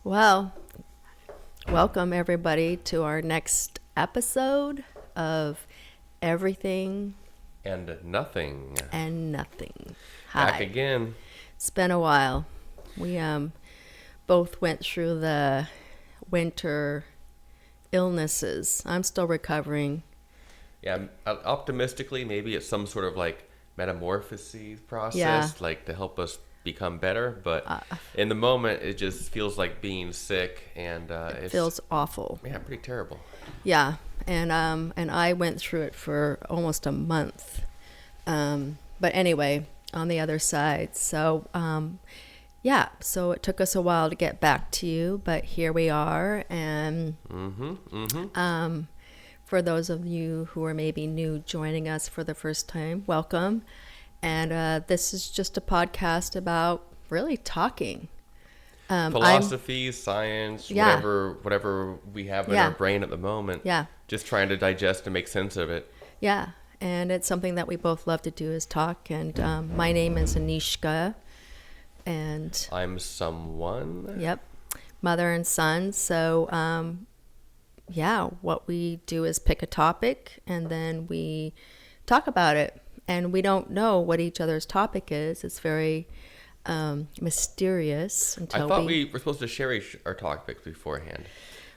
Well, welcome everybody to our next episode of Everything And nothing. and Nothing. Back Hi. again. It's been a while. We both went through the winter illnesses. I'm still recovering. Yeah, optimistically, maybe it's some sort of like metamorphosis process, Yeah. like to help us become better. But in the moment, it just feels like being sick, and It it's feels awful. yeah, pretty terrible. Yeah, and I went through it for almost a month. But anyway, on the other side. So yeah, so it took us a while to get back to you, but here we are. And for those of you who are maybe new joining us for the first time, welcome. And this is just a podcast about really talking. Philosophy, science, Yeah. whatever we have in Yeah. our brain at the moment. Yeah. Just trying to digest and make sense of it. Yeah, and it's something that we both love to do is talk. And my name is Anezka, and I'm SumOne. yep, mother and son. So yeah, what we do is pick a topic and then we talk about it. And we don't know what each other's topic is. It's very mysterious I until thought we were supposed to share our topics beforehand.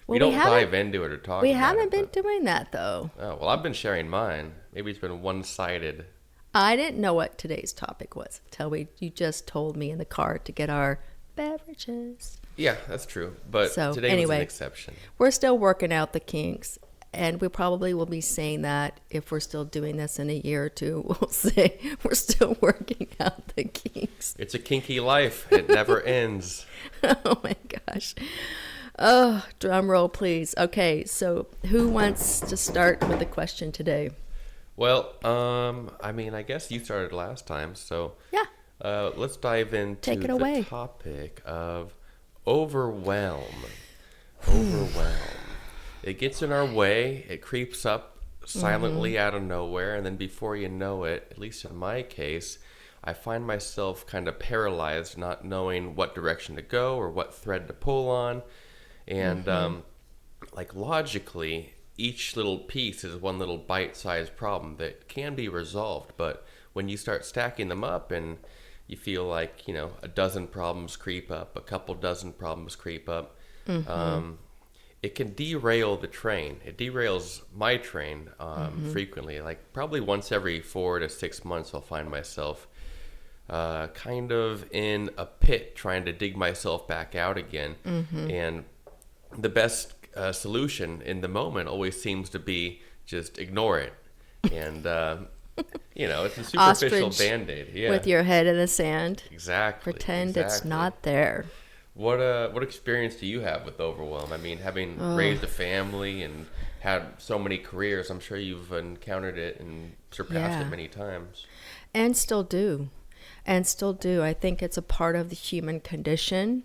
Well, we don't haven't- dive into it or talk we about haven't it, been but- doing that though. Oh, well, I've been sharing mine. Maybe it's been one-sided. I didn't know what today's topic was until you just told me in the car to get our beverages. Yeah, that's true. But So, today was anyway. an exception. We're still working out the kinks, and we probably will be saying that if we're still doing this in a year or two. We'll say we're still working out the kinks. It's a kinky life. It never ends. Oh my gosh. Oh, drum roll, please. Okay, so who wants to start with the question today? Well, I guess you started last time, so Yeah. let's dive into Take it the away. topic of overwhelm. Overwhelm. It gets in our way. It creeps up silently out of nowhere, and then before you know it, at least in my case, I find myself kind of paralyzed, not knowing what direction to go or what thread to pull on. And like logically, each little piece is one little bite-sized problem that can be resolved. But when you start stacking them up and you feel like, a dozen problems creep up, a couple dozen problems creep up, it can derail the train. It derails my train frequently. Like probably once every 4 to 6 months, I'll find myself kind of in a pit trying to dig myself back out again. And the best solution in the moment always seems to be just ignore it. And, it's a superficial Ostrich Band-Aid. Yeah, with your head in the sand. exactly. Pretend it's exactly. not there. What experience do you have with overwhelm? I mean, having raised a family and had so many careers, I'm sure you've encountered it and surpassed Yeah. it many times. And still do. I think it's a part of the human condition.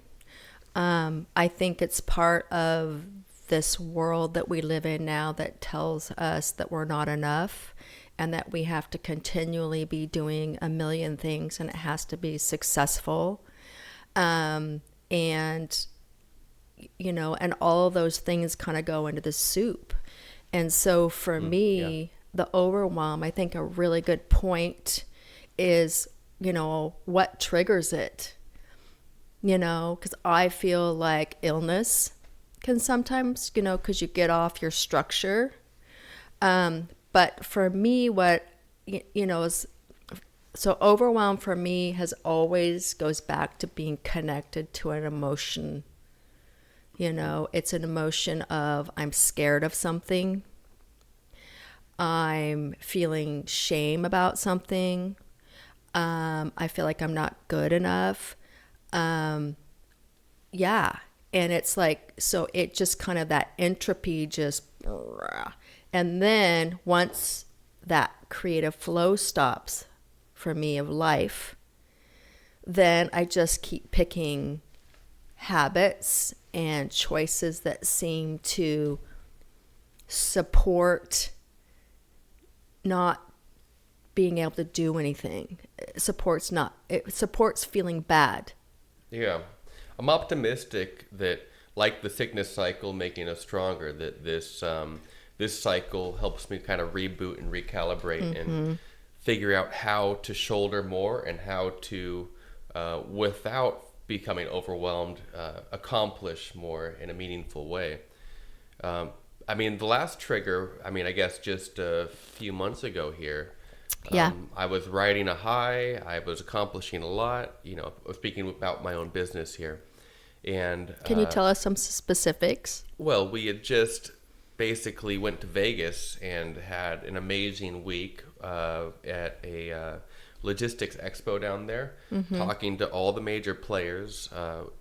I think it's part of this world that we live in now that tells us that we're not enough and that we have to continually be doing a million things and it has to be successful. And all of those things kind of go into the soup. And so for me, the overwhelm, I think a really good point is, what triggers it? Because I feel like illness can sometimes, because you get off your structure. But for me, what, is, so overwhelm for me has always goes back to being connected to an emotion. It's an emotion of I'm scared of something. I'm feeling shame about something. I feel like I'm not good enough. Yeah. And it's like, so it just kind of that entropy just, and then once that creative flow stops for me of life, then I just keep picking habits and choices that seem to support not being able to do anything. It supports feeling bad. Yeah. I'm optimistic that like the sickness cycle making us stronger, that this cycle helps me kind of reboot and recalibrate and figure out how to shoulder more and how to, without becoming overwhelmed, accomplish more in a meaningful way. I mean, the last trigger, I mean, I guess just a few months ago here, I was riding a high. I was accomplishing a lot. You know, speaking about my own business here. And can you tell us some specifics? Well, we had just basically went to Vegas and had an amazing week at a logistics expo down there, talking to all the major players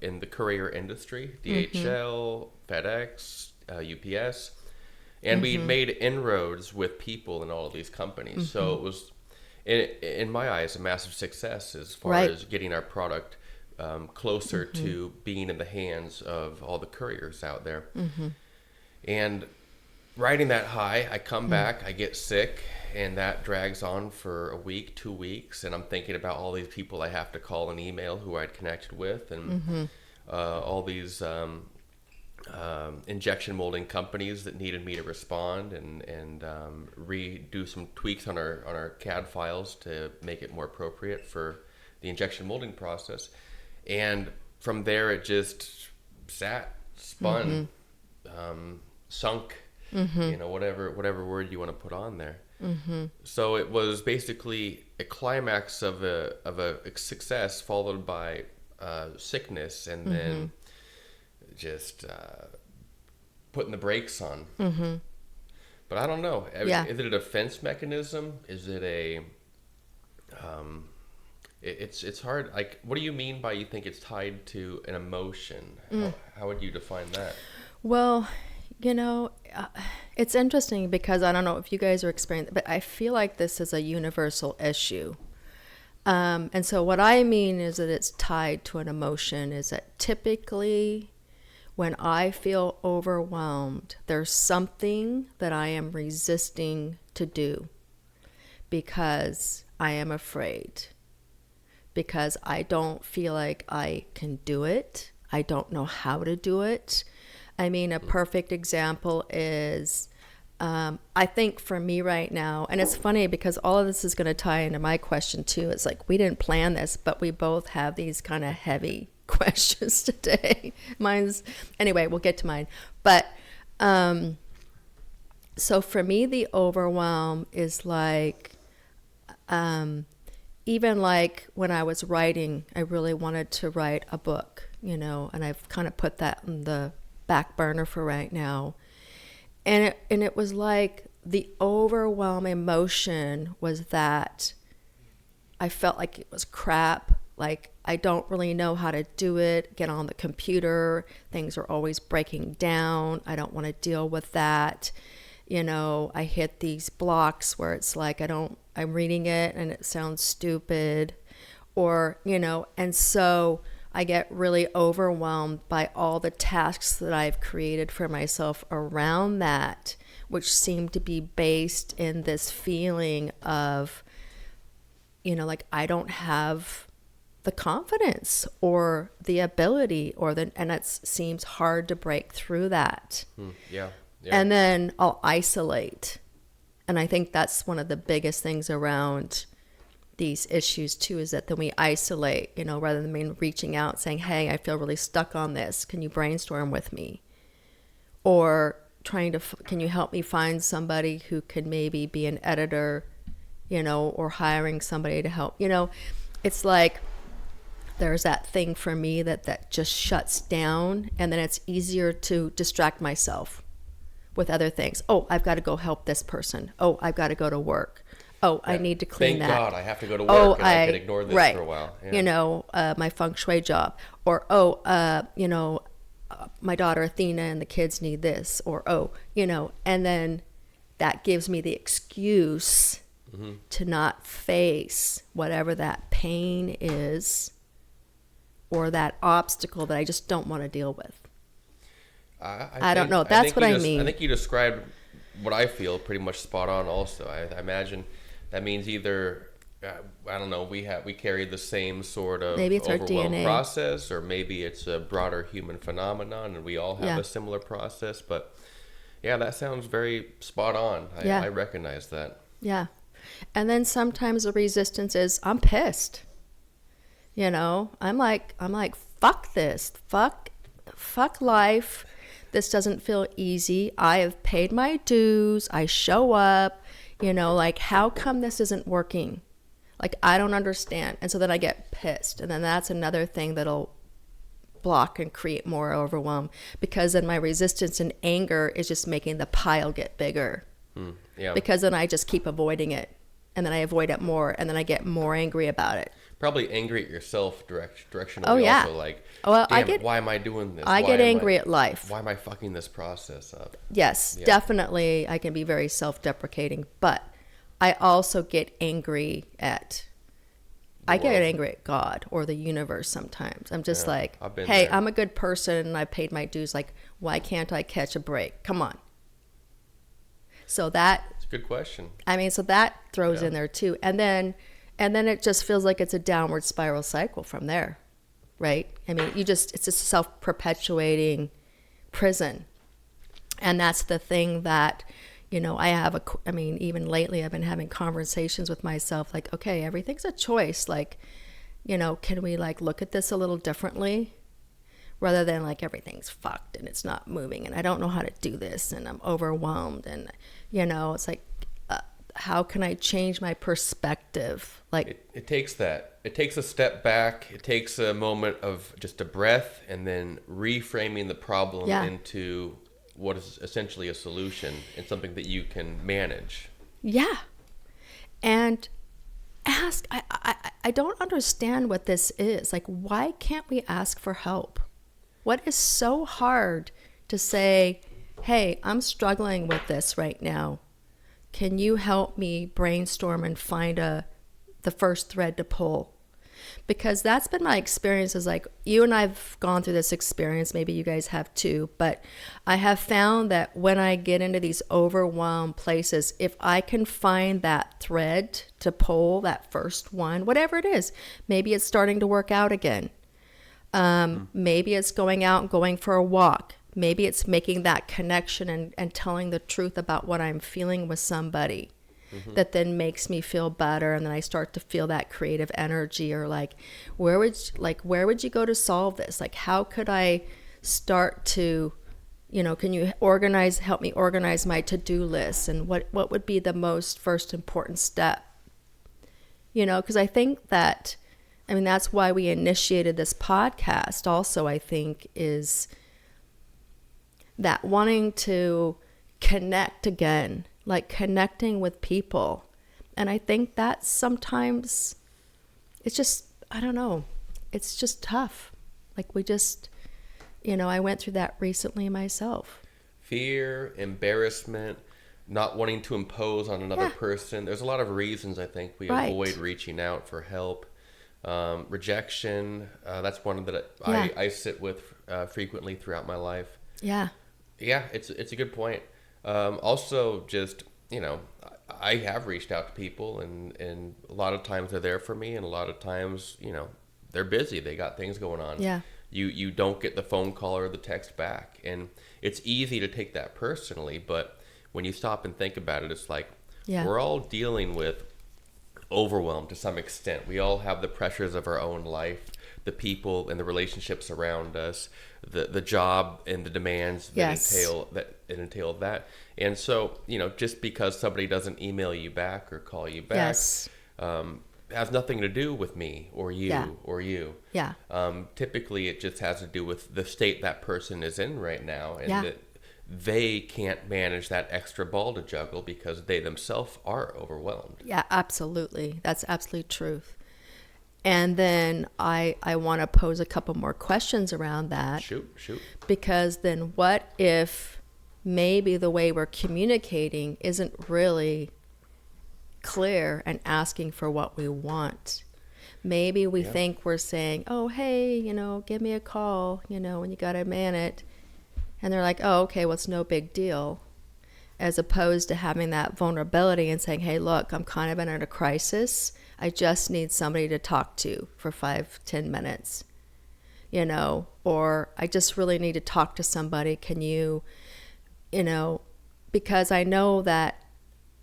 in the courier industry, DHL, FedEx, UPS, and we made inroads with people in all of these companies. So it was, in my eyes, a massive success as far as getting our product closer to being in the hands of all the couriers out there. And riding that high, I come back, I get sick, and that drags on for a week, 2 weeks, and I'm thinking about all these people I have to call and email who I'd connected with, and all these injection molding companies that needed me to respond and redo some tweaks on our CAD files to make it more appropriate for the injection molding process. And from there, it just spun, sunk, you know, whatever word you want to put on there. So it was basically a climax of a success followed by sickness, and then just putting the brakes on. But I don't know. Is it a defense mechanism? Is it a it's hard. Like, what do you mean by you think it's tied to an emotion? How would you define that? Well, you know, it's interesting because I don't know if you guys are experiencing, but I feel like this is a universal issue. And so what I mean is that it's tied to an emotion is that typically when I feel overwhelmed, there's something that I am resisting to do because I am afraid, because I don't feel like I can do it. I don't know how to do it. I mean, a perfect example is, I think for me right now, and it's funny because all of this is going to tie into my question too. It's like we didn't plan this, but we both have these kind of heavy questions today. Anyway, we'll get to mine. But so for me, the overwhelm is like, even like when I was writing, I really wanted to write a book, you know, and I've kind of put that in the back burner for right now. And it was like the overwhelming emotion was that I felt like it was crap. Like, I don't really know how to do it. Get on the computer. Things are always breaking down. I don't want to deal with that. You know, I hit these blocks where it's like I'm reading it and it sounds stupid, or, you know, and so I get really overwhelmed by all the tasks that I've created for myself around that, which seem to be based in this feeling of, you know, like I don't have the confidence or the ability and it seems hard to break through that. Yeah. And then I'll isolate. And I think that's one of the biggest things around these issues too, is that then we isolate, you know, rather than reaching out saying, hey, I feel really stuck on this. Can you brainstorm with me? Or can you help me find somebody who could maybe be an editor, you know, or hiring somebody to help, you know. It's like there's that thing for me that just shuts down, and then it's easier to distract myself with other things. Oh, I've got to go help this person. Oh, I've got to go to work. Oh, I need to clean that. Thank God I have to go to work, and I can ignore this for a while. Yeah. You know, my feng shui job. Or, you know, my daughter Athena and the kids need this. Or, you know, and then that gives me the excuse to not face whatever that pain is or that obstacle that I just don't want to deal with. I don't know. That's what I mean. I think you described what I feel pretty much spot on also. I imagine that means either I don't know, we carry the same sort of Maybe it's our overwhelm DNA. process, or maybe it's a broader human phenomenon and we all have Yeah. a similar process. But yeah, that sounds very spot on. Yeah. I recognize that. Yeah. And then sometimes the resistance is I'm pissed. You know, I'm like, fuck this. Fuck life. This doesn't feel easy. I have paid my dues. I show up. You know, like, how come this isn't working? Like, I don't understand. And so then I get pissed. And then that's another thing that'll block and create more overwhelm, because then my resistance and anger is just making the pile get bigger. Yeah. Because then I just keep avoiding it. And then I avoid it more. And then I get more angry about it. Probably angry at yourself directionally. Oh, yeah. Also, like, Well, damn, why am I doing this? I get angry at life. Why am I fucking this process up? Yes, Yeah. definitely. I can be very self-deprecating, but I also get angry at God or the universe sometimes. I'm just like, I've been hey, there. I'm a good person and I paid my dues. Like, why can't I catch a break? Come on. So It's a good question. so that throws Yeah. in there too. And then it just feels like it's a downward spiral cycle from there, right? I mean, it's a self-perpetuating prison. And that's the thing that, you know, even lately I've been having conversations with myself like, okay, everything's a choice. Like, you know, can we like look at this a little differently rather than like everything's fucked and it's not moving and I don't know how to do this and I'm overwhelmed and, you know, it's like, how can I change my perspective? Like It takes that. It takes a step back. It takes a moment of just a breath and then reframing the problem Yeah. into what is essentially a solution and something that you can manage. Yeah. And I don't understand what this is. Like, why can't we ask for help? What is so hard to say, hey, I'm struggling with this right now. Can you help me brainstorm and find the first thread to pull? Because that's been my experience. Is like, you and I've gone through this experience, maybe you guys have too, but I have found that when I get into these overwhelmed places, if I can find that thread to pull, that first one, whatever it is, maybe it's starting to work out again. Maybe it's going out and going for a walk. Maybe it's making that connection and telling the truth about what I'm feeling with somebody. That then makes me feel better, and then I start to feel that creative energy, or like where would you go to solve this? Like, how could I start to, you know, can you help me organize my to-do list, and what would be the most first important step? You know, because I think that, I mean, that's why we initiated this podcast also, I think, is that wanting to connect again, like connecting with people. And I think that sometimes it's just, I don't know, it's just tough. Like we just, you know, I went through that recently myself. Fear, embarrassment, not wanting to impose on another person. There's a lot of reasons I think we avoid reaching out for help. Rejection, that's one that I sit with frequently throughout my life. Yeah. Yeah, it's a good point. Also, just, you know, I have reached out to people, and a lot of times they're there for me, and a lot of times, you know, they're busy. They got things going on. Yeah. You don't get the phone call or the text back, and it's easy to take that personally, but when you stop and think about it, it's like we're all dealing with overwhelm to some extent. We all have the pressures of our own life, the people and the relationships around us, the job and the demands that entail that. And so, you know, just because somebody doesn't email you back or call you back has nothing to do with me or you or you. Yeah. Typically it just has to do with the state that person is in right now, and that they can't manage that extra ball to juggle because they themselves are overwhelmed. Yeah, absolutely. That's absolute truth. And then I want to pose a couple more questions around that. Shoot. Because then what if maybe the way we're communicating isn't really clear and asking for what we want? Maybe we think we're saying, oh, hey, you know, give me a call, you know, when you got a minute. And they're like, oh, okay, well, it's no big deal. As opposed to having that vulnerability and saying, hey, look, I'm kind of in a crisis. I just need somebody to talk to for 5-10 minutes, or I just really need to talk to somebody. Can you, because I know that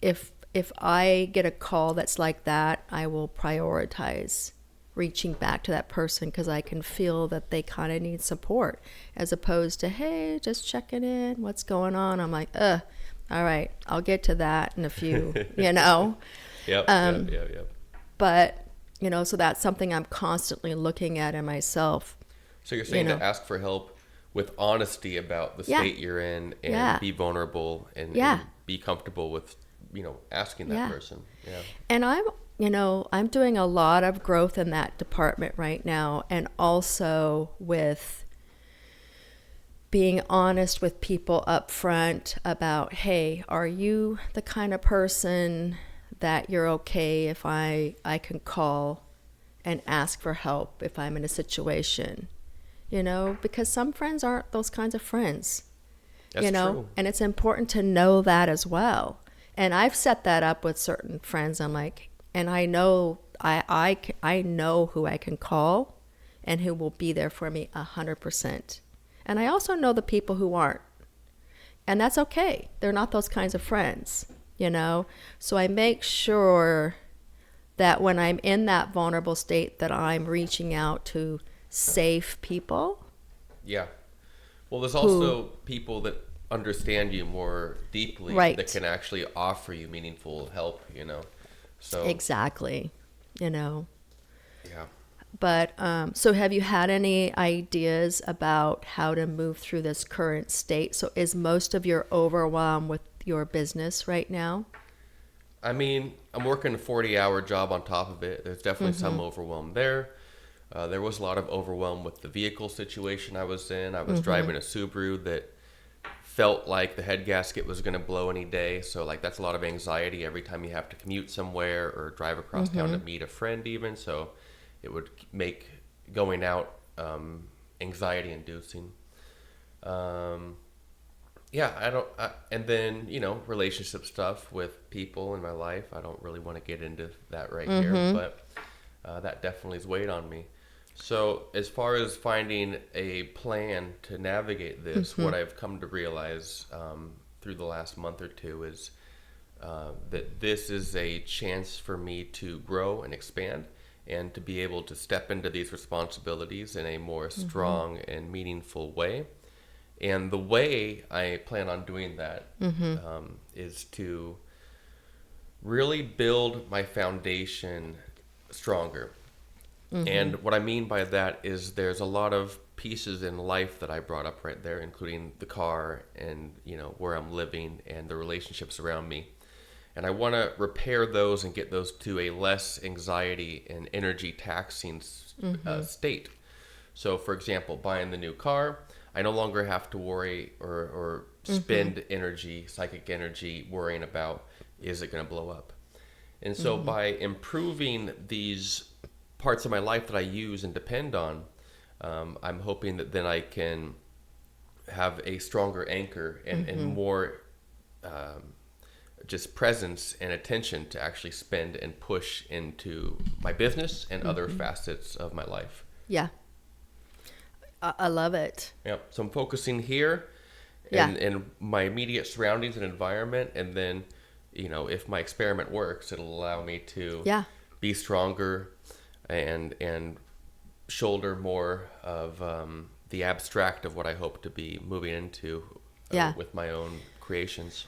if I get a call that's like that, I will prioritize reaching back to that person because I can feel that they kind of need support, as opposed to, hey, just checking in, what's going on? I'm like, all right, I'll get to that in a few, Yep. But, so that's something I'm constantly looking at in myself. So you're saying to ask for help with honesty about the state you're in, and be vulnerable, and be comfortable with, asking that person. Yeah. And I'm doing a lot of growth in that department right now, and also with being honest with people up front about, hey, are you the kind of person that you're okay if I can call and ask for help if I'm in a situation, because some friends aren't those kinds of friends, That's true. And it's important to know that as well. And I've set that up with certain friends. I'm like, and I know I know who I can call and who will be there for me 100%. And I also know the people who aren't. And that's okay. They're not those kinds of friends, So I make sure that when I'm in that vulnerable state that I'm reaching out to safe people. Yeah. Well, there's also people that understand you more deeply, that can actually offer you meaningful help, So exactly, Yeah. But so have you had any ideas about how to move through this current state? So is most of your overwhelm with your business right now? I mean, I'm working a 40-hour job on top of it. There's definitely some overwhelm there. There was a lot of overwhelm with the vehicle situation I was in. I was driving a Subaru that felt like the head gasket was going to blow any day. So that's a lot of anxiety every time you have to commute somewhere or drive across town to meet a friend even. So it would make going out anxiety inducing. And then, relationship stuff with people in my life. I don't really want to get into that right here, but that definitely has weighed on me. So as far as finding a plan to navigate this, what I've come to realize through the last month or two is that this is a chance for me to grow and expand, and to be able to step into these responsibilities in a more strong and meaningful way. And the way I plan on doing that is to really build my foundation stronger. And what I mean by that is there's a lot of pieces in life that I brought up right there, including the car and, where I'm living and the relationships around me. And I want to repair those and get those to a less anxiety and energy taxing state. So, for example, buying the new car, I no longer have to worry or spend energy, psychic energy, worrying about, is it going to blow up? And so by improving these parts of my life that I use and depend on, I'm hoping that then I can have a stronger anchor and more just presence and attention to actually spend and push into my business and other facets of my life. Yeah. I love it. Yeah. So I'm focusing here in my immediate surroundings and environment. And then, if my experiment works, it'll allow me to be stronger and shoulder more of the abstract of what I hope to be moving into with my own creations.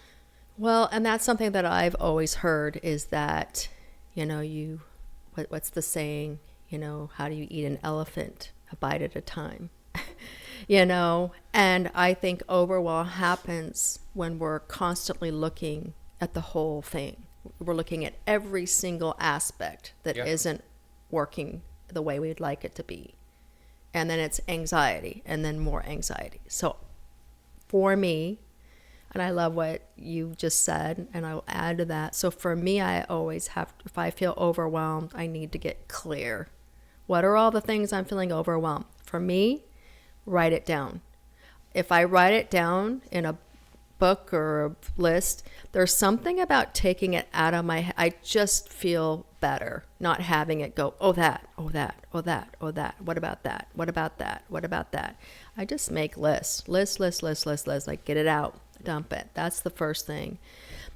Well, and that's something that I've always heard is that, what's the saying, how do you eat an elephant? A bite at a time. And I think overwhelm happens when we're constantly looking at the whole thing. We're looking at every single aspect that isn't working the way we'd like it to be. And then it's anxiety and then more anxiety. So for me, and I love what you just said, and I'll add to that. So for me, I always have, if I feel overwhelmed, I need to get clear. What are all the things I'm feeling overwhelmed? For me, write it down. If I write it down in a book or a list, there's something about taking it out of my head. I just feel better not having it go, oh, that, oh, that, oh, that, oh, that. What about that? What about that? What about that? I just make lists, like get it out, dump it. That's the first thing.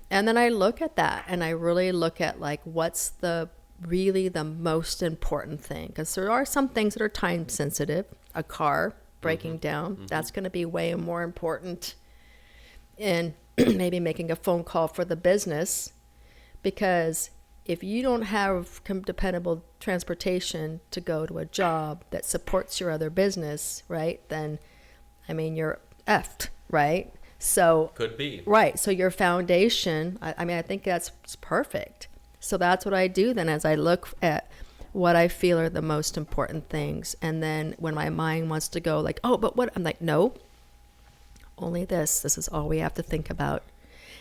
And then I look at that and I really look at like, what's really the most important thing? Because there are some things that are time sensitive. A car breaking down, that's going to be way more important. And maybe making a phone call for the business, because if you don't have dependable transportation to go to a job that supports your other business, right, then, I mean, you're effed, right? So could be. Right. So your foundation, I mean, I think that's perfect. So that's what I do then, as I look at what I feel are the most important things. And then when my mind wants to go like, oh, but what? I'm like, no, only this. This is all we have to think about.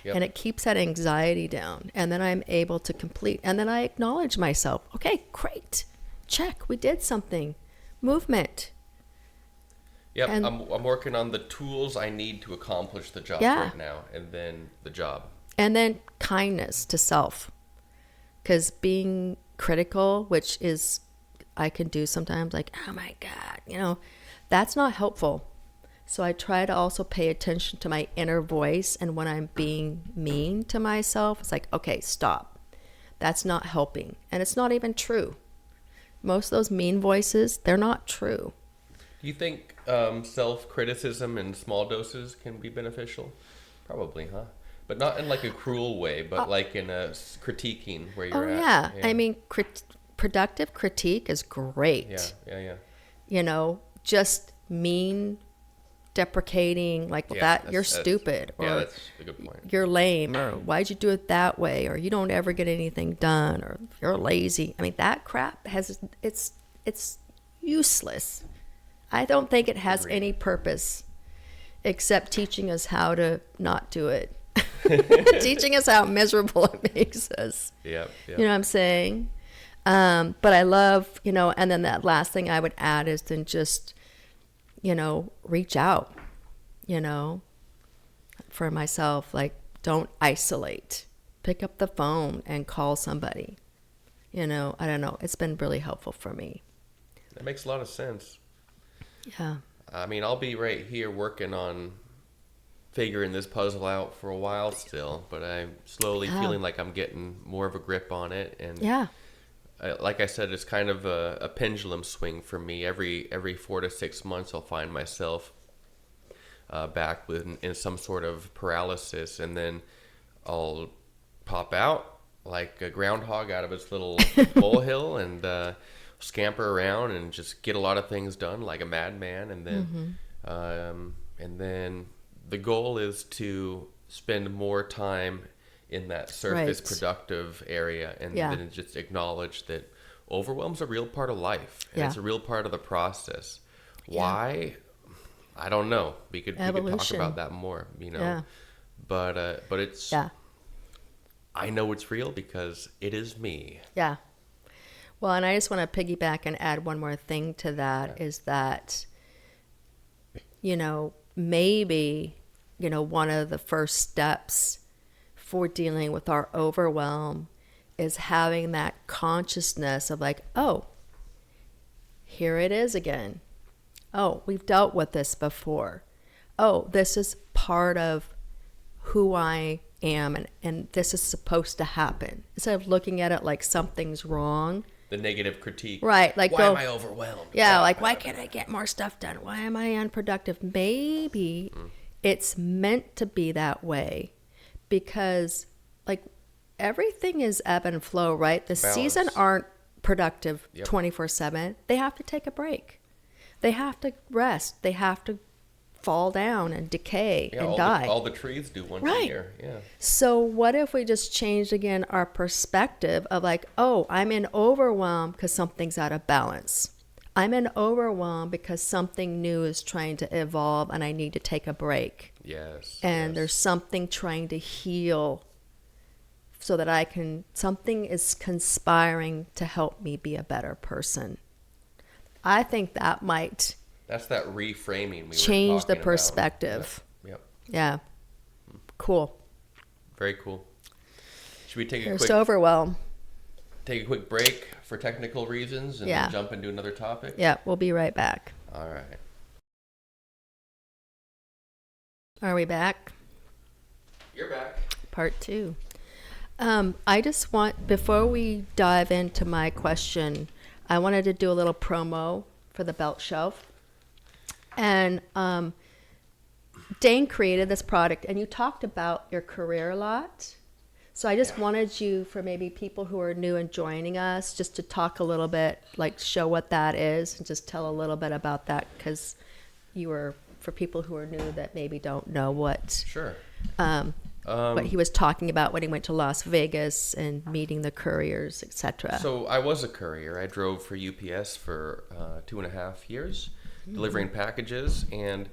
Yep. And it keeps that anxiety down. And then I'm able to complete. And then I acknowledge myself. Okay, great. Check. We did something. Movement. Yep. And I'm working on the tools I need to accomplish the job right now. And then the job. And then kindness to self. Because being critical, which is I can do sometimes, like, oh my God, that's not helpful. So I try to also pay attention to my inner voice, and when I'm being mean to myself, it's like, okay, stop. That's not helping, and it's not even true. Most of those mean voices, they're not true. Do you think self-criticism in small doses can be beneficial? Probably, huh? But not in like a cruel way, but like in a critiquing where you're at. Yeah. I mean, productive critique is great. Yeah. Just mean, deprecating, like, well, you're stupid. Or that's a good point. You're lame, or why'd you do it that way? Or you don't ever get anything done, or you're lazy. I mean, that crap it's useless. I don't think it has any purpose except teaching us how to not do it. Teaching us how miserable it makes us. Yep. You know what I'm saying? But I love, and then that last thing I would add is then just, reach out, for myself. Like, don't isolate. Pick up the phone and call somebody. I don't know. It's been really helpful for me. That makes a lot of sense. Yeah. I mean, I'll be right here working on figuring this puzzle out for a while still, but I'm slowly feeling like I'm getting more of a grip on it. And like I said, it's kind of a pendulum swing for me. Every 4 to 6 months, I'll find myself back in some sort of paralysis, and then I'll pop out like a groundhog out of its little molehill and scamper around and just get a lot of things done like a madman. And then the goal is to spend more time in that surface productive area, and then just acknowledge that overwhelm's a real part of life, and it's a real part of the process. Why? I don't know. We could talk about that more, but it's I know it's real because it is me. Yeah. Well, and I just want to piggyback and add one more thing to that, is that, maybe, one of the first steps for dealing with our overwhelm is having that consciousness of like, oh, here it is again. Oh, we've dealt with this before. Oh, this is part of who I am, and this is supposed to happen. Instead of looking at it like something's wrong. The negative critique. Right. Like, why am I overwhelmed? Yeah, like, why can't I get more stuff done? Why am I unproductive? Maybe it's meant to be that way because, like, everything is ebb and flow, right? The season aren't productive 24/7. They have to take a break. They have to rest. They have to fall down and decay and die. All the trees do once a year. Yeah. So what if we just changed again our perspective of like, oh, I'm in overwhelm because something's out of balance. I'm in overwhelm because something new is trying to evolve and I need to take a break. Yes. And there's something trying to heal so that something is conspiring to help me be a better person. I think that might... That's that reframing we change were the perspective. Yep. Yeah. Cool. Very cool. Should we take Here's to Overwhelm. take a quick break for technical reasons and then jump into another topic? Yeah, we'll be right back. All right. Are we back? You're back. Part 2. I just want, before we dive into my question, I wanted to do a little promo for the belt shelf. And Dane created this product, and you talked about your career a lot. So I just wanted you, for maybe people who are new and joining us, just to talk a little bit, like show what that is and just tell a little bit about that, because you were, for people who are new that maybe don't know what, what he was talking about when he went to Las Vegas and meeting the couriers, etc. So I was a courier. I drove for UPS for 2.5 years, delivering packages, and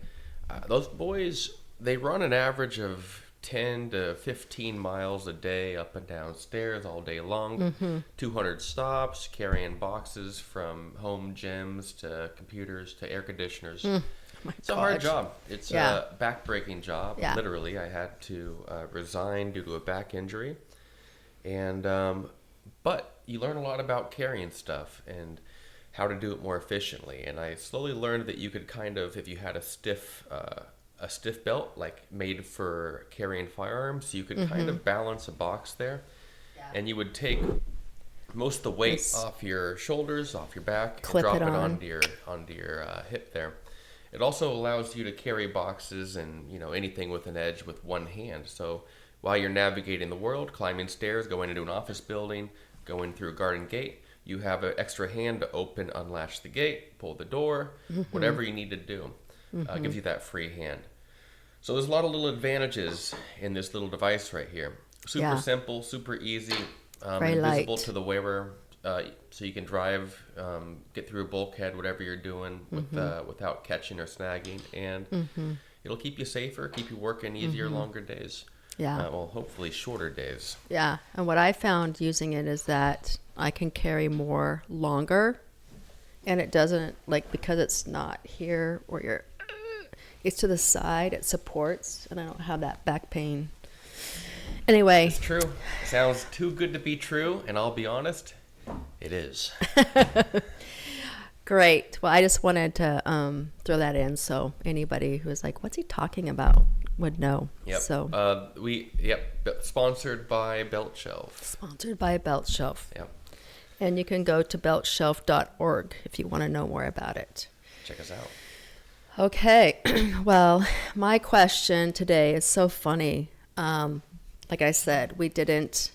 those boys, they run an average of 10 to 15 miles a day up and down stairs all day long, 200 stops, carrying boxes from home gyms to computers to air conditioners. It's a hard job. It's a back-breaking job. Literally, I had to resign due to a back injury. And but you learn a lot about carrying stuff and how to do it more efficiently. And I slowly learned that you could kind of, if you had a stiff belt, like made for carrying firearms, you could kind of balance a box there, and you would take most of the weight off your shoulders, off your back, and drop it onto your hip there. It also allows you to carry boxes and anything with an edge with one hand. So while you're navigating the world, climbing stairs, going into an office building, going through a garden gate, you have an extra hand to open, unlatch the gate, pull the door, whatever you need to do. Gives you that free hand. So there's a lot of little advantages in this little device right here. Super simple, super easy, invisible to the wearer, so you can drive, get through a bulkhead, whatever you're doing, without catching or snagging, and it'll keep you safer, keep you working easier, longer days. Well, hopefully shorter days. Yeah, and what I found using it is that I can carry more longer, and it doesn't, like, because it's not here where you're, it's to the side, it supports, and I don't have that back pain. Anyway. It's true. Sounds too good to be true, and I'll be honest, it is. Great. Well, I just wanted to throw that in so anybody who is like, what's he talking about, would know. Yep. So sponsored by Belt Shelf. Sponsored by Belt Shelf. Yep. And you can go to beltshelf.org if you want to know more about it. Check us out. Okay. Well, my question today is so funny. Like I said, we didn't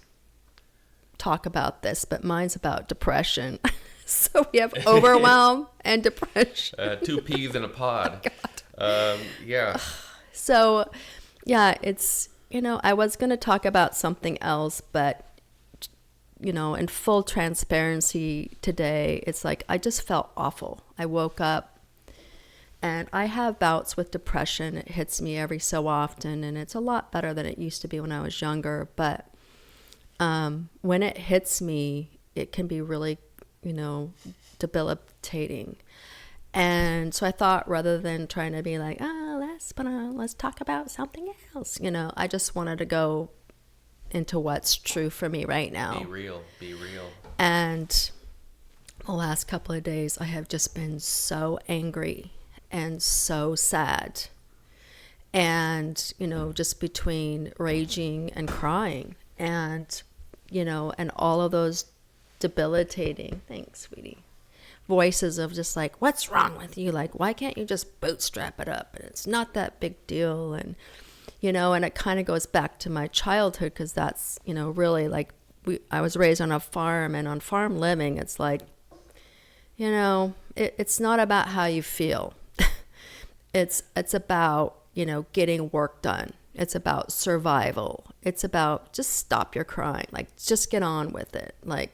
talk about this, but mine's about depression. So we have overwhelm and depression. 2 peas in a pod. Oh, God. So, it's, I was going to talk about something else, but, in full transparency today, it's like I just felt awful. I woke up and I have bouts with depression. It hits me every so often, and it's a lot better than it used to be when I was younger. But when it hits me, it can be really, debilitating. And so I thought, rather than trying to be like, let's talk about something else, I just wanted to go into what's true for me right now. Be real. And the last couple of days, I have just been so angry and so sad. And, just between raging and crying and, and all of those debilitating, thanks, sweetie, voices of just like, what's wrong with you? Like, why can't you just bootstrap it up? And it's not that big deal. And, and it kind of goes back to my childhood, because that's, really like I was raised on a farm, and on farm living, it's like, it's not about how you feel. It's about, getting work done. It's about survival. It's about just stop your crying. Like, just get on with it. Like,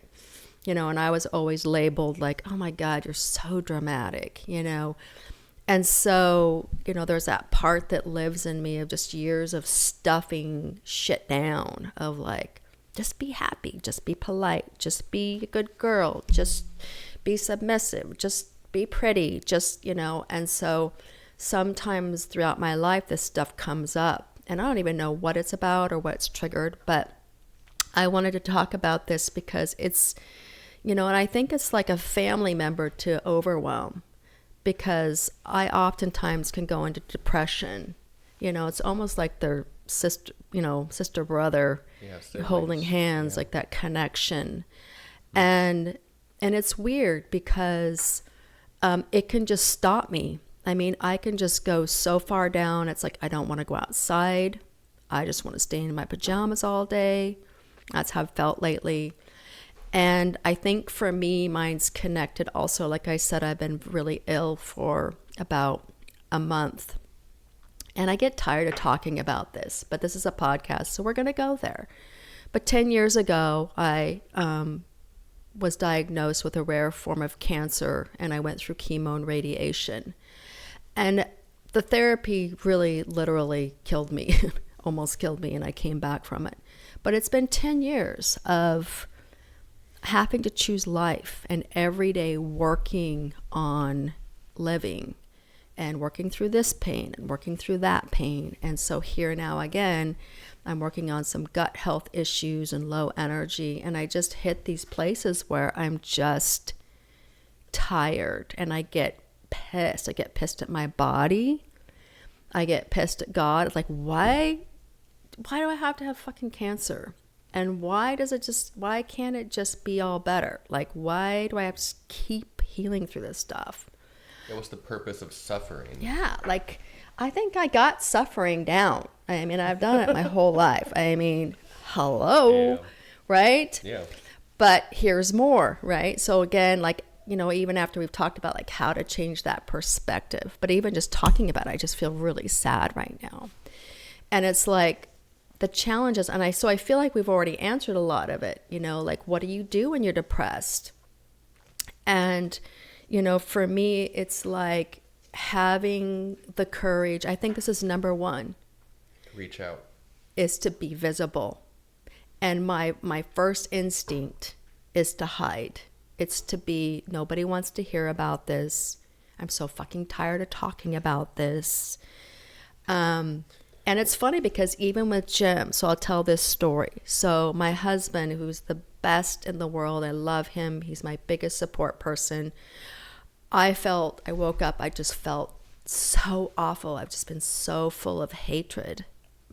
and I was always labeled like, oh my God, you're so dramatic, And so, there's that part that lives in me of just years of stuffing shit down, of like, just be happy, just be polite, just be a good girl, just be submissive, just be pretty, just, and so sometimes throughout my life, this stuff comes up, And I don't even know what it's about or what it's triggered, but I wanted to talk about this because it's, and I think it's like a family member to overwhelm, because I oftentimes can go into depression. It's almost like their sister, brother, holding hands, like that connection. And it's weird because it can just stop me. I mean, I can just go so far down. It's like, I don't want to go outside. I just want to stay in my pajamas all day. That's how I've felt lately. And I think for me, mine's connected also. Like I said, I've been really ill for about a month. And I get tired of talking about this, but this is a podcast, so we're going to go there. But 10 years ago, I was diagnosed with a rare form of cancer, and I went through chemo and radiation. And the therapy really literally killed me, almost killed me, and I came back from it. But it's been 10 years of having to choose life and every day working on living and working through this pain and working through that pain. And so here now again, I'm working on some gut health issues and low energy. And I just hit these places where I'm just tired and I get pissed. I get pissed at my body. I get pissed at God. It's like, why do I have to have fucking cancer? And why can't it just be all better? Like, why do I have to keep healing through this stuff? Yeah, what's the purpose of suffering? Yeah, like, I think I got suffering down. I mean, I've done it my whole life. I mean, hello, right? Yeah. But here's more, right? So again, like, even after we've talked about like how to change that perspective, but even just talking about it, I just feel really sad right now. And it's like the challenges, and I feel like we've already answered a lot of it, like, what do you do when you're depressed? And, for me, it's like having the courage. I think this is number one. Reach out. Is to be visible. And my first instinct is to hide. It's to be, nobody wants to hear about this. I'm so fucking tired of talking about this. And it's funny because even with Jim, so I'll tell this story. So my husband, who's the best in the world, I love him. He's my biggest support person. I woke up, I just felt so awful. I've just been so full of hatred,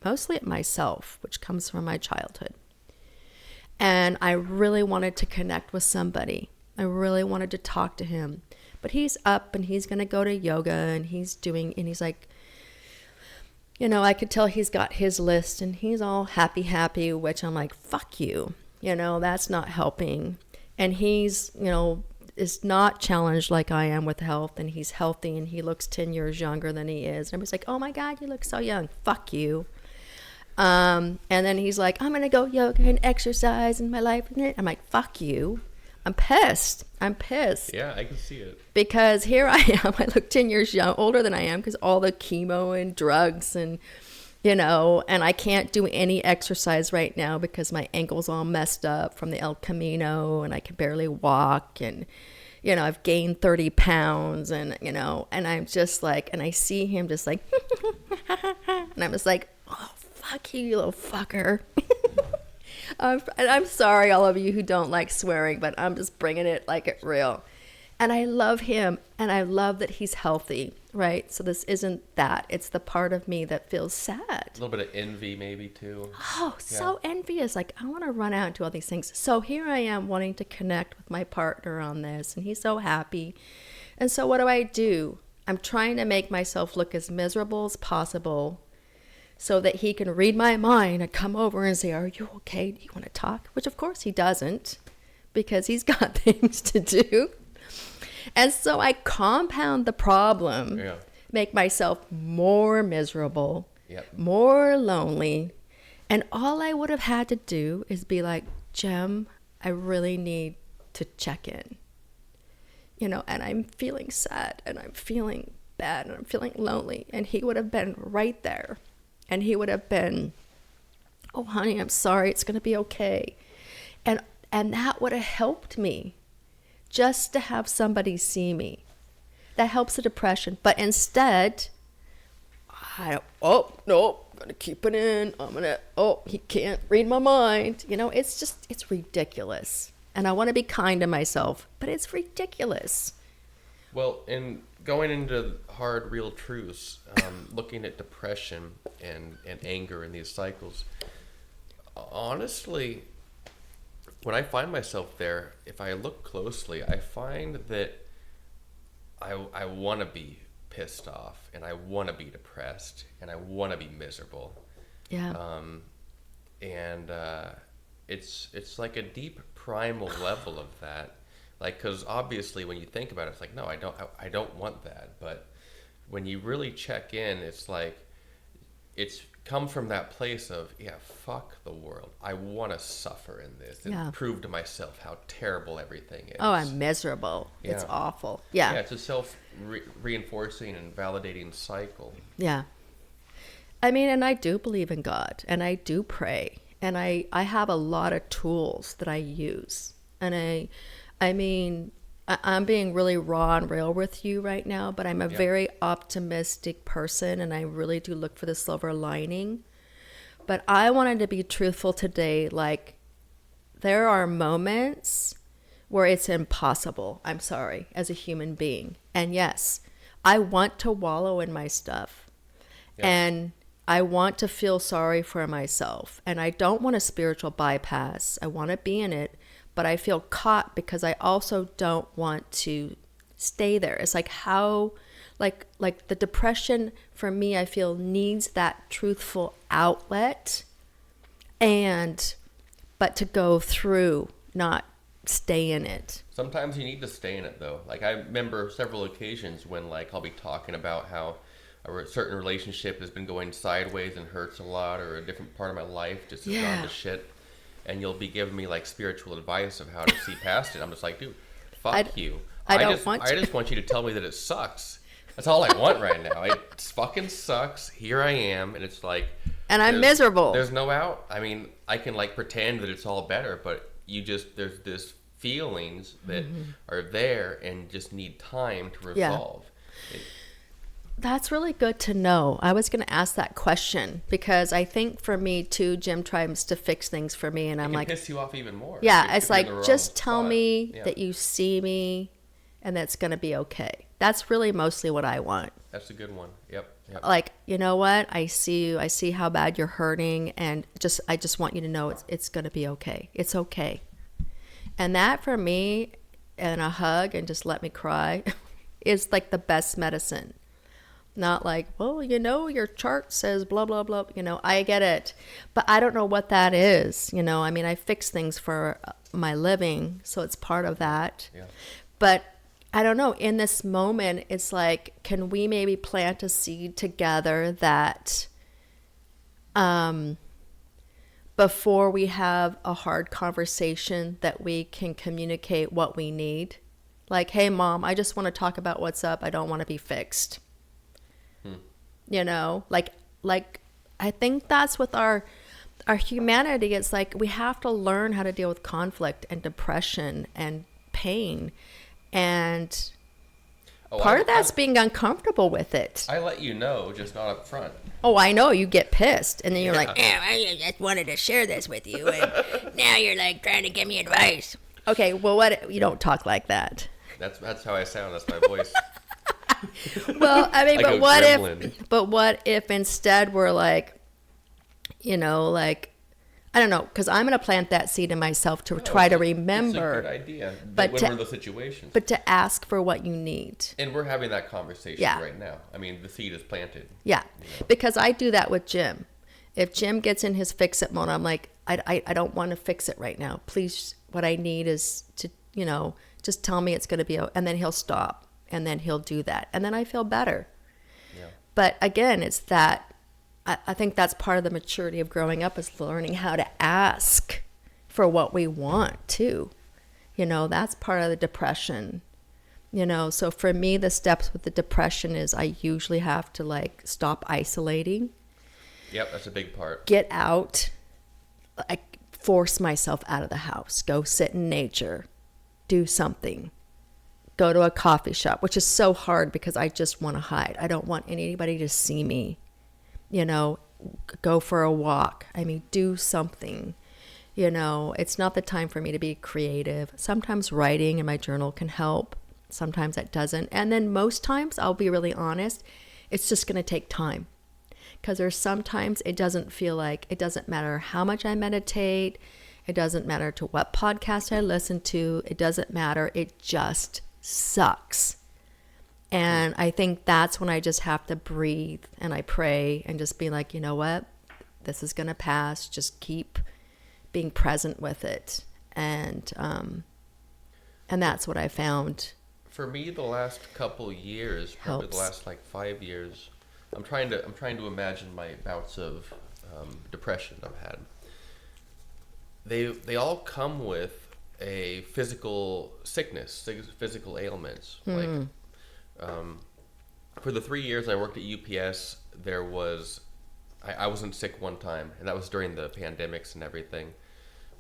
mostly at myself, which comes from my childhood. And I really wanted to connect with somebody. I really wanted to talk to him. But he's up and he's going to go to yoga and he's like, I could tell he's got his list and he's all happy, which I'm like, fuck you. That's not helping. And he's, is not challenged like I am with health, and he's healthy and he looks 10 years younger than he is. And everybody's like, oh my God, you look so young. Fuck you. And then he's like, I'm going to go yoga and exercise in my life. I'm like, fuck you. I'm pissed. Yeah, I can see it. Because here I am. I look 10 years older than I am because all the chemo and drugs and, and I can't do any exercise right now because my ankle's all messed up from the El Camino and I can barely walk and, I've gained 30 pounds and, and I'm just like, and I see him just like, and I'm just like, oh, fuck you little fucker. I'm sorry, all of you who don't like swearing, but I'm just bringing it like it's real. And I love him, and I love that he's healthy, right? So this isn't that. It's the part of me that feels sad. A little bit of envy maybe, too. Oh, so envious. Like, I want to run out and do all these things. So here I am wanting to connect with my partner on this, and he's so happy. And so what do? I'm trying to make myself look as miserable as possible so that he can read my mind and come over and say, are you okay? Do you want to talk? Which, of course, he doesn't because he's got things to do. And so I compound the problem, make myself more miserable, more lonely. And all I would have had to do is be like, Jem, I really need to check in. And I'm feeling sad and I'm feeling bad and I'm feeling lonely. And he would have been right there. And he would have been, oh, honey, I'm sorry. It's going to be okay. And that would have helped me just to have somebody see me. That helps the depression. But instead, no, going to keep it in. Oh, he can't read my mind. It's ridiculous. And I want to be kind to myself, but it's ridiculous. Well, in going into hard, real truths, looking at depression and anger and these cycles, honestly, when I find myself there, if I look closely, I find that I want to be pissed off, and I want to be depressed, and I want to be miserable. Yeah. It's like a deep primal level of that. Like, because obviously when you think about it, it's like, no, I don't want that. But when you really check in, it's like, it's come from that place of, yeah, fuck the world. I want to suffer in this and prove to myself how terrible everything is. Oh, I'm miserable. Yeah. It's awful. Yeah. Yeah, it's a self-reinforcing and validating cycle. Yeah. I mean, and I do believe in God, and I do pray, and I have a lot of tools that I use. And I mean, I'm being really raw and real with you right now, but I'm a very optimistic person, and I really do look for the silver lining. But I wanted to be truthful today. Like, there are moments where it's impossible, I'm sorry, as a human being. And yes, I want to wallow in my stuff. Yeah. And I want to feel sorry for myself. And I don't want a spiritual bypass. I want to be in it. But I feel caught because I also don't want to stay there. It's like how, like the depression for me, I feel needs that truthful outlet, but to go through, not stay in it. Sometimes you need to stay in it though. Like I remember several occasions when like I'll be talking about how a certain relationship has been going sideways and hurts a lot, or a different part of my life just has gone to shit. And you'll be giving me like spiritual advice of how to see past it. I'm just like, dude, fuck you. I just want you to tell me that it sucks. That's all I want right now. It fucking sucks. Here I am, and it's like, and I'm miserable. There's no out. I mean, I can like pretend that it's all better, but there's this feelings that are there and just need time to resolve. Yeah. That's really good to know. I was going to ask that question because I think for me too, Jim tries to fix things for me, and I'm like, piss you off even more. Yeah, it's like, just tell me that you see me, and that's going to be okay. That's really mostly what I want. That's a good one. Yep. Like, you know what? I see you. I see how bad you're hurting, and I just want you to know it's going to be okay. It's okay. And that for me, and a hug and just let me cry, is like the best medicine. Not like, well, your chart says blah, blah, blah. I get it. But I don't know what that is. I mean, I fix things for my living, so it's part of that. Yeah. But I don't know. In this moment, it's like, can we maybe plant a seed together that before we have a hard conversation that we can communicate what we need? Like, hey, Mom, I just want to talk about what's up. I don't want to be fixed. Like I think that's with our humanity. It's like we have to learn how to deal with conflict and depression and pain, and part of that's being uncomfortable with it. I let you know, just not up front. Oh, I know. You get pissed, and then you're like, I just wanted to share this with you, and now you're like trying to give me advice. Okay, well, what? You don't talk like that. That's how I sound. That's my voice. Well, I mean, like but what if instead we're like, like, I don't know, because I'm going to plant that seed in myself to try to remember. It's a good idea. But when we're in those situations. But to ask for what you need. And we're having that conversation right now. I mean, the seed is planted. Yeah, because I do that with Jim. If Jim gets in his fix-it mode, I'm like, I don't want to fix it right now. Please, what I need is to, just tell me it's going to be, and then he'll stop. And then he'll do that. And then I feel better. Yeah. But again, it's that, I think that's part of the maturity of growing up, is learning how to ask for what we want too. That's part of the depression. So for me, the steps with the depression is I usually have to like stop isolating. Yep, that's a big part. Get out. I force myself out of the house. Go sit in nature. Do something. Go to a coffee shop, which is so hard because I just want to hide. I don't want anybody to see me, go for a walk. I mean, do something. You know, it's not the time for me to be creative. Sometimes writing in my journal can help. Sometimes it doesn't. And then most times, I'll be really honest, it's just going to take time. Because there's sometimes it doesn't feel like, it doesn't matter how much I meditate. It doesn't matter to what podcast I listen to. It doesn't matter. It just sucks. And I think that's when I just have to breathe and I pray and just be like, you know what? This is going to pass. Just keep being present with it. And that's what I found. For me, the last couple years, probably Helps. the last like 5 years, I'm trying to imagine my bouts of depression I've had. They all come with a physical sickness, physical ailments. Like for the 3 years I worked at UPS, I wasn't sick one time, and that was during the pandemics and everything.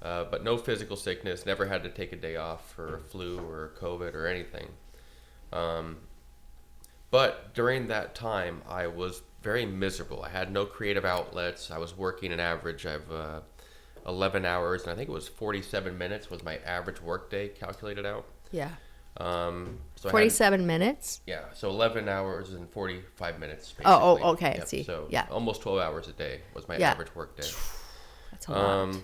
But no physical sickness, never had to take a day off for a flu or COVID or anything. But during that time, I was very miserable. I had no creative outlets. I was working an average of 11 hours, and I think it was 47 minutes was my average workday calculated out. Yeah. So 47 minutes? Yeah, so 11 hours and 45 minutes, basically. Oh, okay, Yep. see. So yeah. almost 12 hours a day was my Yeah. average workday. That's a lot.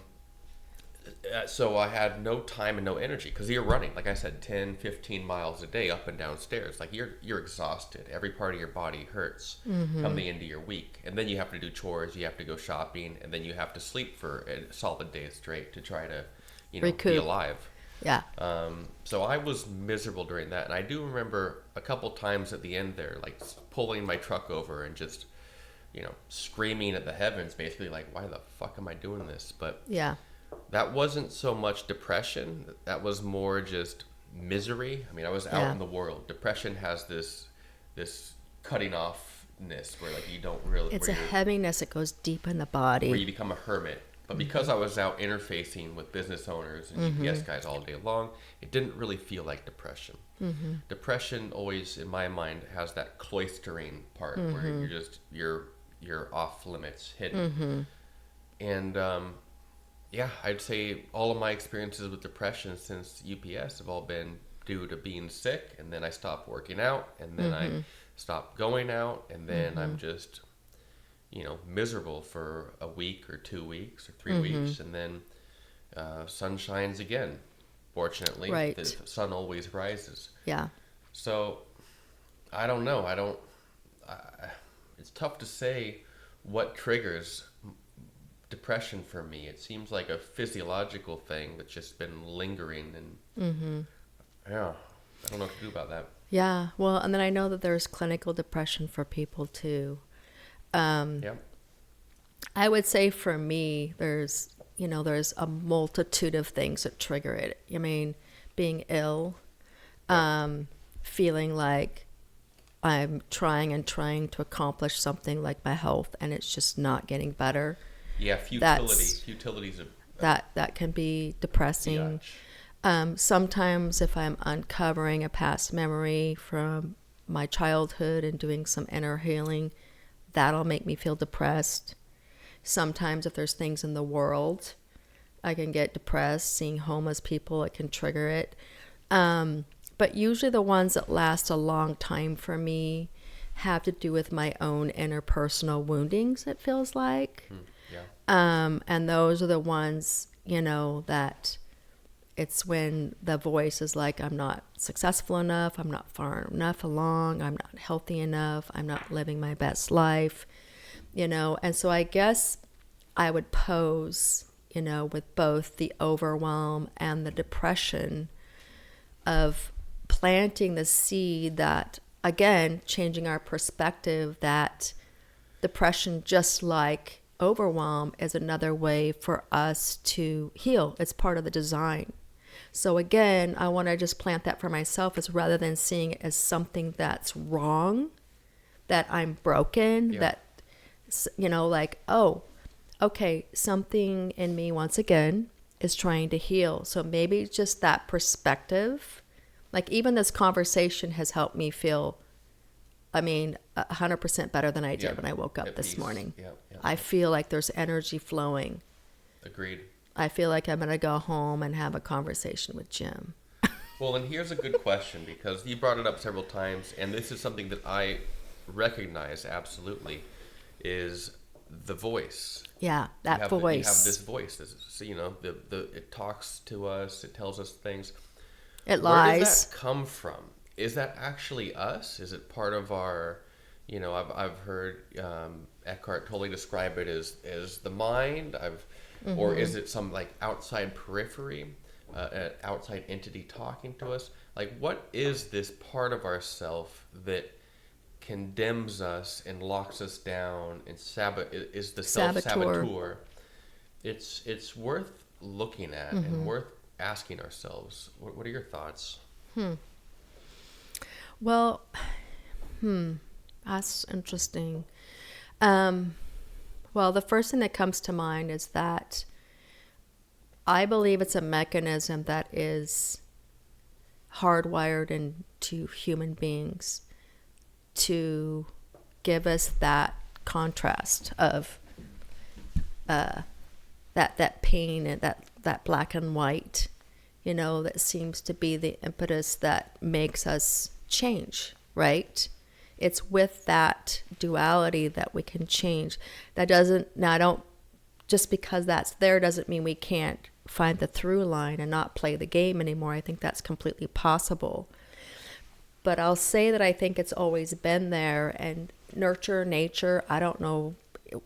So I had no time and no energy because you're running, like I said, 10, 15 miles a day up and down stairs. Like you're exhausted. Every part of your body hurts coming into your week. And then you have to do chores, you have to go shopping, and then you have to sleep for a solid day straight to try to, be Recoup. alive. Yeah. So I was miserable during that. And I do remember a couple times at the end there, like pulling my truck over and just, screaming at the heavens, basically like, why the fuck am I doing this? But Yeah. that wasn't so much depression. That was more just misery. I mean, I was out in the world. Depression has this cutting offness where like you don't really. It's a heaviness that goes deep in the body. Where you become a hermit. But because I was out interfacing with business owners and UPS guys all day long, it didn't really feel like depression. Depression always, in my mind, has that cloistering part where you're off limits, hidden. And yeah, I'd say all of my experiences with depression since UPS have all been due to being sick, and then I stopped working out, and then I stopped going out, and then I'm just, miserable for a week or 2 weeks or 3 weeks, and then sun shines again. Fortunately, Right. the sun always rises. Yeah. So, I don't know. It's tough to say what triggers depression for me. It seems like a physiological thing that's just been lingering, and yeah, I don't know what to do about that. Yeah. Well, and then I know that there's clinical depression for people too. Yeah. I would say for me, there's a multitude of things that trigger it. I mean, being ill, feeling like I'm trying to accomplish something like my health, and it's just not getting better. Yeah, futilities of That can be depressing. Sometimes if I'm uncovering a past memory from my childhood and doing some inner healing, that'll make me feel depressed. Sometimes if there's things in the world, I can get depressed. Seeing homeless people, it can trigger it. But usually the ones that last a long time for me have to do with my own interpersonal woundings, it feels like. And those are the ones, that it's when the voice is like, I'm not successful enough, I'm not far enough along, I'm not healthy enough, I'm not living my best life, And so I guess I would pose, with both the overwhelm and the depression of planting the seed that, again, changing our perspective that depression, just like overwhelm, is another way for us to heal. It's part of the design. So again, I want to just plant that for myself, is rather than seeing it as something that's wrong, that I'm broken, that, like, oh, okay, something in me once again is trying to heal. So maybe just that perspective, like even this conversation has helped me feel, 100% better than I did Yeah. when I woke up At this peace. morning. Yeah. Yeah. I feel like there's energy flowing. Agreed. I feel like I'm going to go home and have a conversation with Jim. Well, and here's a good question, because you brought it up several times, and this is something that I recognize absolutely, is the voice. Yeah, that You have voice. this voice. It talks to us. It tells us things. It Where lies. does that come from? Is that actually us? Is it part of our? I've heard Eckhart Tolle describe it as the mind. Or is it some like outside periphery, an outside entity talking to us? Like, what is this part of ourself that condemns us and locks us down and is the self-saboteur? It's worth looking at and worth asking ourselves. What are your thoughts? Well, that's interesting. Well, the first thing that comes to mind is that I believe it's a mechanism that is hardwired into human beings to give us that contrast of that pain and that black and white, that seems to be the impetus that makes us change, right? It's with that duality that we can change. Just because that's there doesn't mean we can't find the through line and not play the game anymore. I think that's completely possible. But I'll say that I think it's always been there, and nurture, nature, I don't know,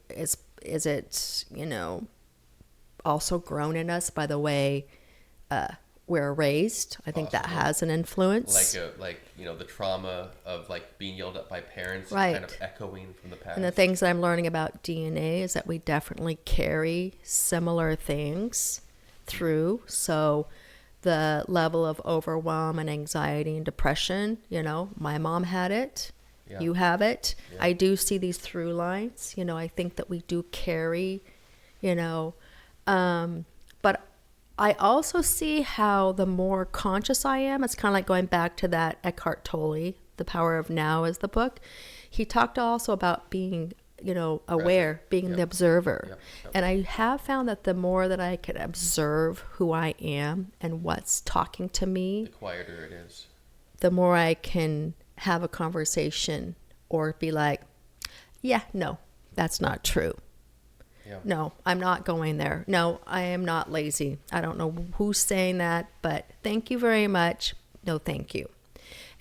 is it, also grown in us by the way we're raised. I think that has an influence. Like the trauma of like being yelled at by parents, Right. kind of echoing from the past. And the things that I'm learning about DNA is that we definitely carry similar things through. So the level of overwhelm and anxiety and depression, my mom had it. Yeah. You have it. Yeah. I do see these through lines. I think that we do carry, but I also see how the more conscious I am, it's kind of like going back to that Eckhart Tolle, The Power of Now is the book. He talked also about being, aware, being the observer. Yep. And I have found that the more that I can observe who I am and what's talking to me, The quieter it is. the more I can have a conversation or be like, yeah, no, that's not true. Yeah. No, I'm not going there. No, I am not lazy. I don't know who's saying that, but thank you very much. No, thank you.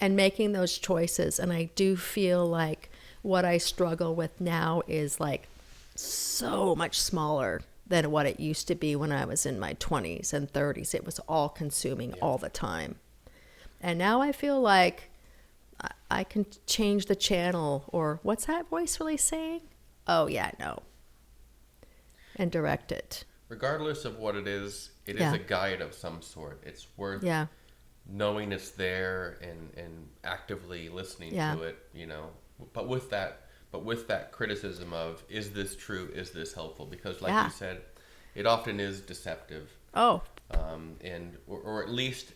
And making those choices. And I do feel like what I struggle with now is like so much smaller than what it used to be when I was in my 20s and 30s. It was all consuming all the time. And now I feel like I can change the channel, or what's that voice really saying? Oh, yeah, no. And direct it. Regardless of what it is a guide of some sort. It's worth knowing it's there and actively listening to it, But with that criticism of, is this true? Is this helpful? Because like you said, it often is deceptive. Oh. Or at least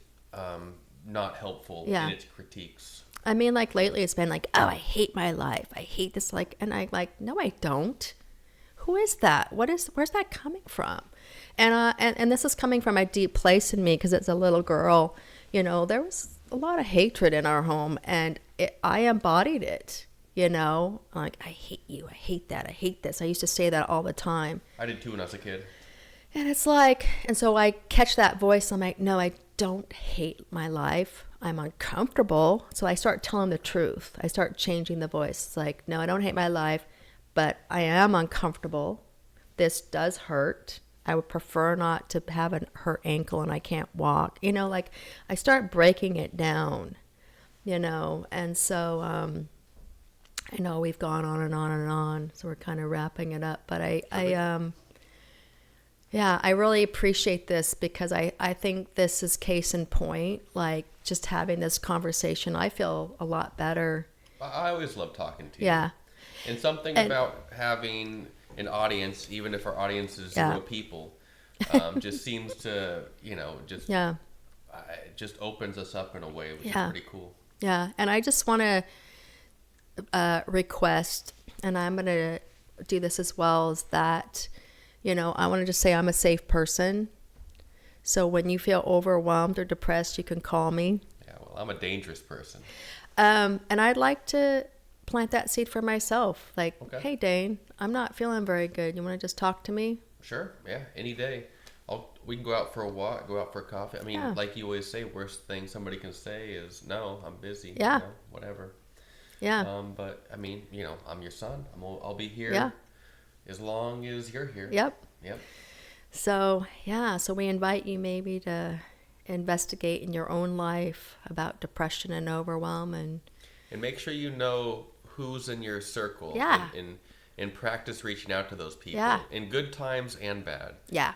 not helpful in its critiques. I mean, like lately it's been like, oh, I hate my life. I hate this. And I'm like, no, I don't. Who is that? Where's that coming from? And this is coming from a deep place in me, because as a little girl, there was a lot of hatred in our home, and I embodied it. Like, I hate you. I hate that. I hate this. I used to say that all the time. I did too when I was a kid. And it's like, and so I catch that voice. I'm like, no, I don't hate my life. I'm uncomfortable. So I start telling the truth. I start changing the voice. It's like, no, I don't hate my life, but I am uncomfortable. This does hurt. I would prefer not to have a hurt ankle and I can't walk. Like I start breaking it down, and so I know we've gone on and on and on, so we're kind of wrapping it up. But I really appreciate this, because I think this is case in point. Like just having this conversation, I feel a lot better. I always love talking to you. Yeah. And something about having an audience, even if our audience is zero people, just seems to, just opens us up in a way, which is pretty cool. Yeah. And I just want to request, and I'm going to do this as well, is that, I want to just say I'm a safe person. So when you feel overwhelmed or depressed, you can call me. Yeah, well, I'm a dangerous person. And I'd like to plant that seed for myself. Like, Okay. Hey, Dane, I'm not feeling very good. You want to just talk to me? Sure, yeah, any day. We can go out for a walk, go out for a coffee. I mean, Yeah. like you always say, worst thing somebody can say is, no, I'm busy. Yeah. Whatever. Yeah. But I mean, I'm your son. I'll be here Yeah. as long as you're here. Yep. Yep. So we invite you maybe to investigate in your own life about depression and overwhelm, and make sure you know who's in your circle. Yeah. And practice reaching out to those people. Yeah. In good times and bad. Yeah.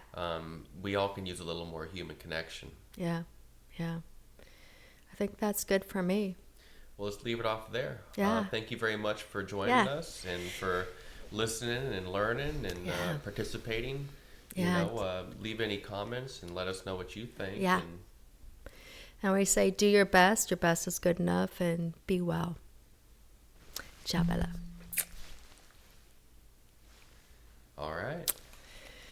We all can use a little more human connection. Yeah. Yeah. I think that's good for me. Well, let's leave it off there. Yeah. Thank you very much for joining us and for listening and learning and participating. Yeah. Leave any comments and let us know what you think. Yeah. And we say, do your best. Your best is good enough, and be well. Ciao, Bella.